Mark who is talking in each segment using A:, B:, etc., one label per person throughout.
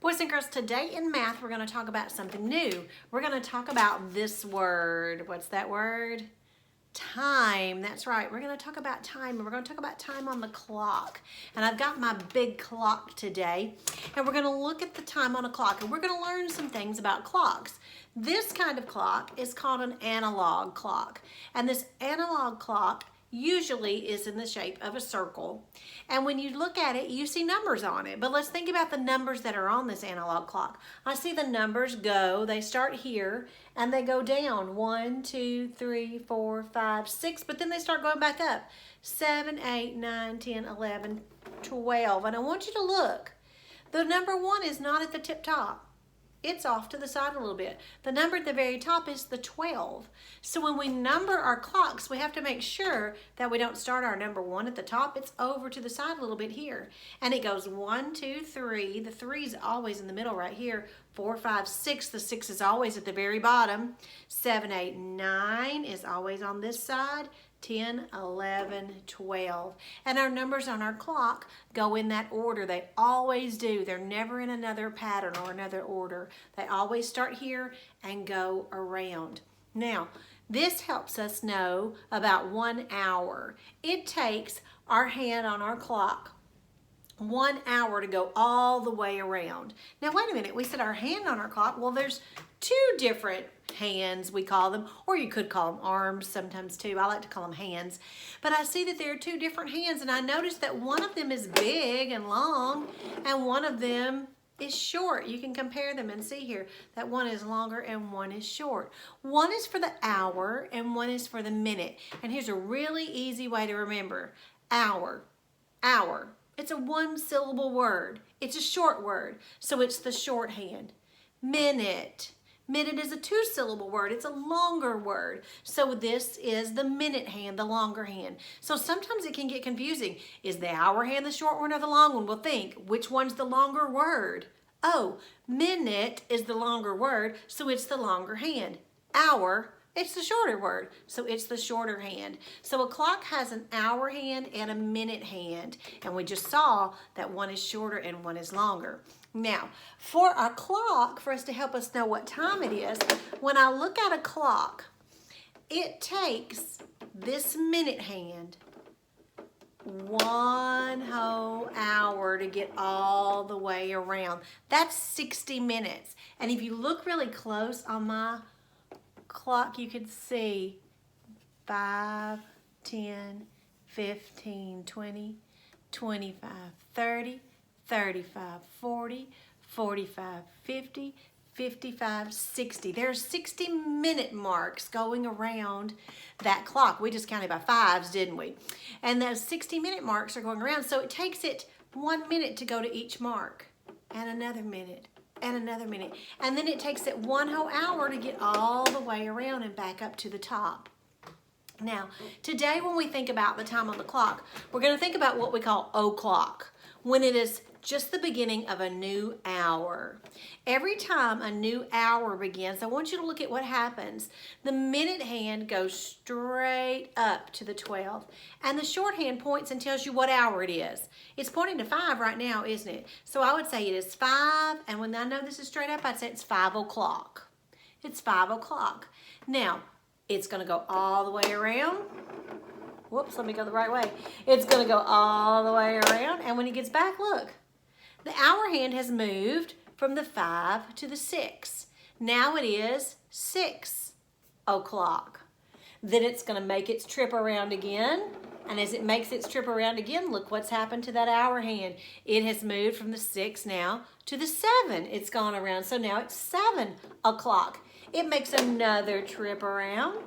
A: Boys and girls, today in math, we're going to talk about something new. We're going to talk about this word. What's that word? Time. That's right. We're going to talk about time, and we're going to talk about time on the clock. And I've got my big clock today, and we're going to look at the time on a clock, and we're going to learn some things about clocks. This kind of clock is called an analog clock, and this analog clock usually is in the shape of a circle, and when you look at it you see numbers on it. But let's think about the numbers that are on this analog clock. I see the numbers they start here and they go down 1, 2, 3, 4, 5, 6, but then they start going back up 7, 8, 9, 10, 11, 12. And I want you to look, the number 1 is not at the tip top. It's off to the side a little bit. The number at the very top is the 12. So when we number our clocks, we have to make sure that we don't start our number 1 at the top. It's over to the side a little bit here. And it goes 1, 2, 3. The 3 is always in the middle right here. 4, 5, 6. The 6 is always at the very bottom. 7, 8, 9 is always on this side. 10, 11, 12. And our numbers on our clock go in that order. They always do. They're never in another pattern or another order. They always start here and go around. Now, this helps us know about 1 hour. It takes our hand on our clock 1 hour to go all the way around. Now, wait a minute. We said our hand on our clock. Well, there's 2 different hands, we call them, or you could call them arms sometimes too. I like to call them hands. But I see that there are 2 different hands, and I noticed that one of them is big and long, and one of them is short. You can compare them and see here that one is longer and one is short. One is for the hour and one is for the minute. And here's a really easy way to remember. Hour, hour. It's a 1-syllable word. It's a short word, so it's the shorthand. Minute. Minute is a 2-syllable word. It's a longer word. So this is the minute hand, the longer hand. So sometimes it can get confusing. Is the hour hand the short one or the long one? Well, think, which one's the longer word? Oh, minute is the longer word, so it's the longer hand. Hour, it's the shorter word, so it's the shorter hand. So a clock has an hour hand and a minute hand, and we just saw that one is shorter and one is longer. Now, for our clock, for us to help us know what time it is, when I look at a clock, it takes this minute hand 1 whole hour to get all the way around. That's 60 minutes. And if you look really close on my clock, you can see 5, 10, 15, 20, 25, 30, 35, 40, 45, 50, 55, 60. There's 60-minute marks going around that clock. We just counted by 5s, didn't we? And those 60-minute marks are going around, so it takes it 1 minute to go to each mark, and another minute, and another minute. And then it takes it 1 whole hour to get all the way around and back up to the top. Now, today when we think about the time on the clock, we're going to think about what we call o'clock, when it is just the beginning of a new hour. Every time a new hour begins, I want you to look at what happens. The minute hand goes straight up to the 12, and the shorthand points and tells you what hour it is. It's pointing to 5 right now, isn't it? So I would say it is 5, and when I know this is straight up, I'd say it's 5 o'clock. It's 5 o'clock. Now, it's going to go all the way around. Whoops, let me go the right way. It's going to go all the way around, and when it gets back, look. The hour hand has moved from the 5 to the 6. Now it is 6 o'clock. Then it's going to make its trip around again. And as it makes its trip around again, look what's happened to that hour hand. It has moved from the 6 now to the 7. It's gone around. So now it's 7 o'clock. It makes another trip around.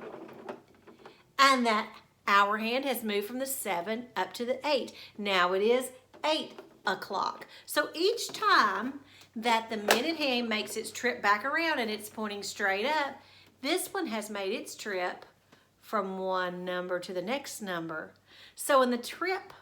A: And that hour hand has moved from the 7 up to the 8. Now it is 8 o'clock. So each time that the minute hand makes its trip back around and it's pointing straight up, this one has made its trip from one number to the next number. So in the trip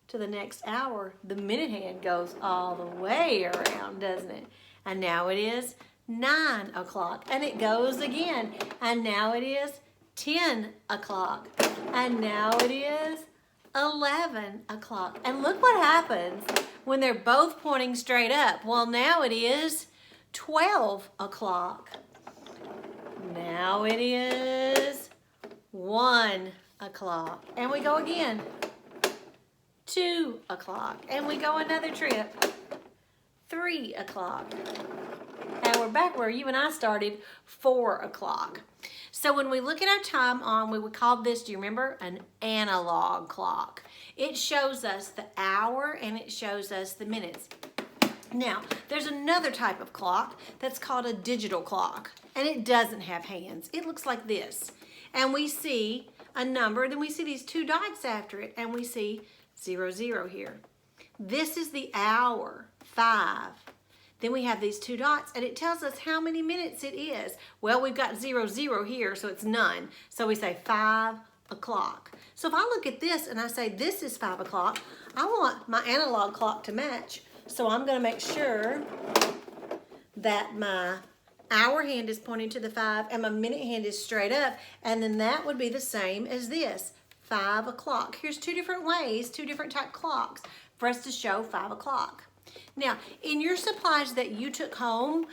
A: to the next hour, the minute hand goes all the way around, doesn't it? And now it is 9 o'clock, and it goes again, and now it is 10 o'clock, and now it is 11 o'clock. And look what happens when they're both pointing straight up? Well, now it is 12 o'clock. Now it is 1 o'clock. And we go again. 2 o'clock. And we go another trip. 3 o'clock. And we're back where you and I started, 4 o'clock. So when we look at our time on, we would call this, do you remember, an analog clock. It shows us the hour and it shows us the minutes. Now, there's another type of clock that's called a digital clock, and it doesn't have hands. It looks like this. And we see a number, then we see these 2 dots after it, and we see 0, 0 here. This is the hour, 5. Then we have these 2 dots, and it tells us how many minutes it is. Well, we've got 0, 0 here, so it's none. So we say 5 o'clock. So if I look at this and I say this is 5 o'clock, I want my analog clock to match. So I'm going to make sure that my hour hand is pointing to the 5 and my minute hand is straight up. And then that would be the same as this, 5 o'clock. Here's 2 different ways, 2 different type clocks for us to show 5 o'clock. Now, in your supplies that you took home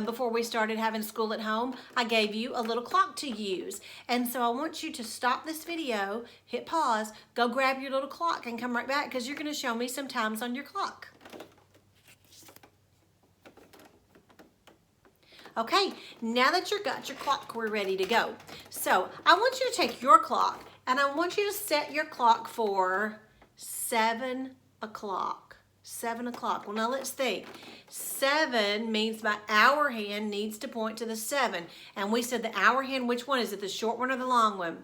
A: before we started having school at home, I gave you a little clock to use. And so I want you to stop this video, hit pause, go grab your little clock and come right back because you're going to show me some times on your clock. Okay, now that you've got your clock, we're ready to go. So I want you to take your clock and I want you to set your clock for 7 o'clock. 7 o'clock. Well, now let's think. 7 means my hour hand needs to point to the 7. And we said the hour hand, which one is it? The short one or the long one?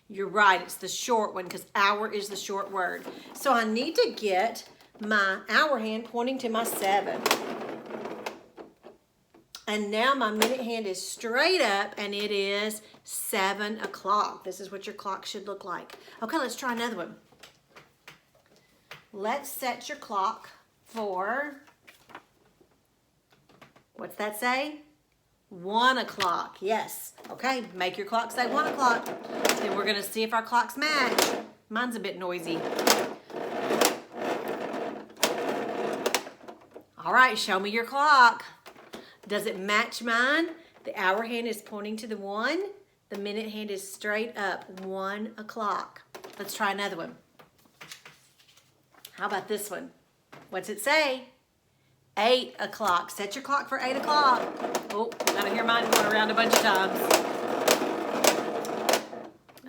A: You're right, it's the short one because hour is the short word. So I need to get my hour hand pointing to my 7. And now my minute hand is straight up and it is 7 o'clock. This is what your clock should look like. Okay, let's try another one. Let's set your clock for, what's that say? 1 o'clock, yes. Okay, make your clock say 1 o'clock. Then we're gonna see if our clocks match. Mine's a bit noisy. All right, show me your clock. Does it match mine? The hour hand is pointing to the 1. The minute hand is straight up, 1 o'clock. Let's try another one. How about this one? What's it say? 8 o'clock. Set your clock for 8 o'clock. Oh, gotta hear mine going around a bunch of times.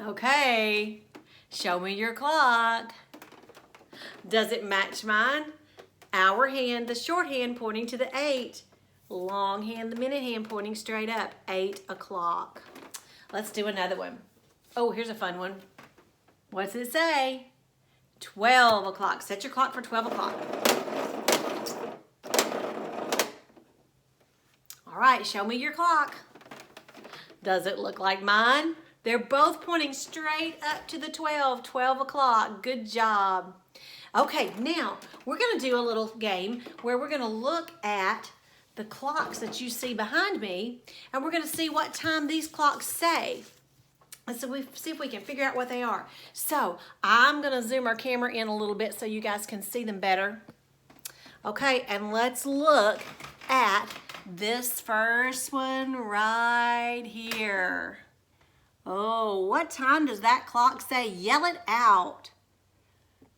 A: Okay, show me your clock. Does it match mine? Hour hand, the short hand pointing to the 8. Long hand, the minute hand pointing straight up, 8 o'clock. Let's do another one. Oh, here's a fun one. What's it say? 12 o'clock. Set your clock for 12 o'clock. All right, show me your clock. Does it look like mine? They're both pointing straight up to the 12 o'clock. Good job. Okay, now we're going to do a little game where we're going to look at the clocks that you see behind me, and we're going to see what time these clocks say. And so we see if we can figure out what they are. So I'm going to zoom our camera in a little bit so you guys can see them better. Okay, and let's look at this first one right here. Oh, what time does that clock say? Yell it out.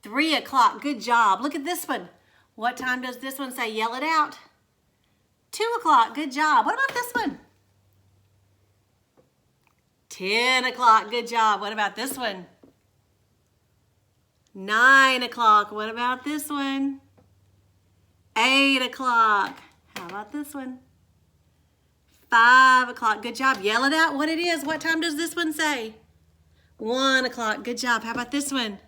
A: 3 o'clock. Good job. Look at this one. What time does this one say? Yell it out. 2 o'clock. Good job. What about this one? 10 o'clock. Good job. What about this one? 9 o'clock. What about this one? 8 o'clock. How about this one? 5 o'clock. Good job. Yell it out what it is. What time does this one say? 1 o'clock. Good job. How about this one?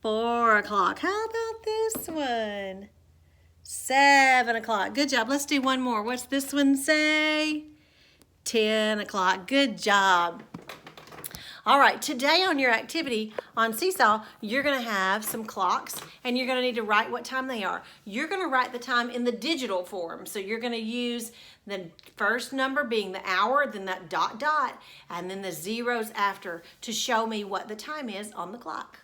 A: 4 o'clock. How about this one? 7 o'clock. Good job. Let's do one more. What's this one say? 10 o'clock. Good job. All right, today on your activity on Seesaw, you're going to have some clocks and you're going to need to write what time they are. You're going to write the time in the digital form. So you're going to use the first number being the hour, then that dot, and then the zeros after to show me what the time is on the clock.